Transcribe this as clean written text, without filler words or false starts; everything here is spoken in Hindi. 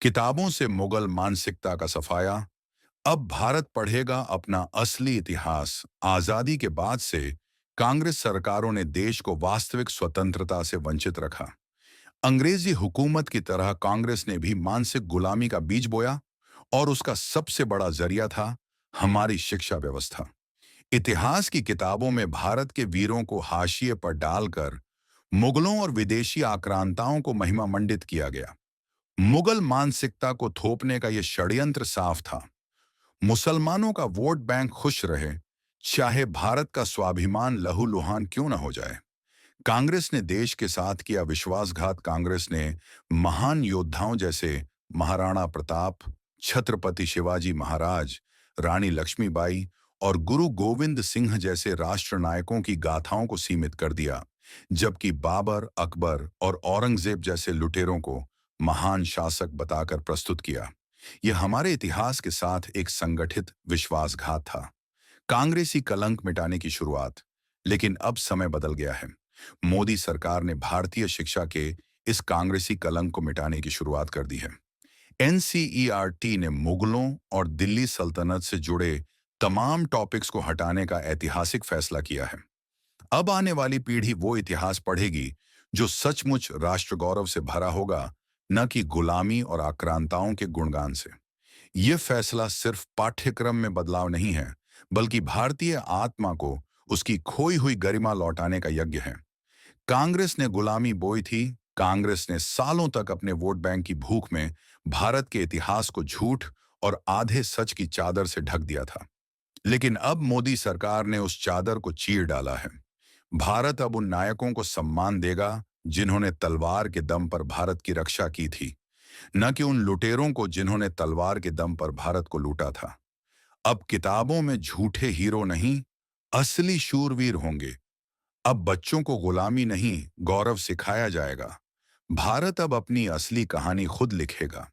किताबों से मुगल मानसिकता का सफाया। अब भारत पढ़ेगा अपना असली इतिहास। आजादी के बाद से कांग्रेस सरकारों ने देश को वास्तविक स्वतंत्रता से वंचित रखा। अंग्रेजी हुकूमत की तरह कांग्रेस ने भी मानसिक गुलामी का बीज बोया, और उसका सबसे बड़ा जरिया था हमारी शिक्षा व्यवस्था। इतिहास की किताबों में भारत के वीरों को हाशिए पर डालकर मुगलों और विदेशी आक्रांताओं को महिमा मंडित किया गया। मुगल मानसिकता को थोपने का यह षड्यंत्र साफ था। मुसलमानों का वोट बैंक खुश रहे, चाहे भारत का स्वाभिमान लहूलुहान क्यों न हो जाए। कांग्रेस ने देश के साथ किया विश्वासघात। कांग्रेस ने महान योद्धाओं जैसे महाराणा प्रताप, छत्रपति शिवाजी महाराज, रानी लक्ष्मीबाई और गुरु गोविंद सिंह जैसे राष्ट्र नायकों की गाथाओं को सीमित कर दिया, जबकि बाबर, अकबर और औरंगजेब जैसे लुटेरों को महान शासक बताकर प्रस्तुत किया। यह हमारे इतिहास के साथ एक संगठित विश्वासघात था। कांग्रेसी कलंक मिटाने की शुरुआत। लेकिन अब समय बदल गया है। मोदी सरकार ने भारतीय शिक्षा के इस कांग्रेसी कलंक को मिटाने की शुरुआत कर दी है। एनसीईआरटी ने मुगलों और दिल्ली सल्तनत से जुड़े तमाम टॉपिक्स को हटाने का ऐतिहासिक फैसला किया है। अब आने वाली पीढ़ी वो इतिहास पढ़ेगी जो सचमुच राष्ट्र गौरव से भरा होगा, न कि गुलामी और आक्रांताओं के गुणगान से। यह फैसला सिर्फ पाठ्यक्रम में बदलाव नहीं है, बल्कि भारतीय आत्मा को उसकी खोई हुई गरिमा लौटाने का यज्ञ है। कांग्रेस ने गुलामी बोई थी। कांग्रेस ने सालों तक अपने वोट बैंक की भूख में भारत के इतिहास को झूठ और आधे सच की चादर से ढक दिया था। लेकिन अब मोदी सरकार ने उस चादर को चीर डाला है। भारत अब उन नायकों को सम्मान देगा जिन्होंने तलवार के दम पर भारत की रक्षा की थी, न कि उन लुटेरों को जिन्होंने तलवार के दम पर भारत को लूटा था। अब किताबों में झूठे हीरो नहीं, असली शूरवीर होंगे। अब बच्चों को गुलामी नहीं, गौरव सिखाया जाएगा। भारत अब अपनी असली कहानी खुद लिखेगा।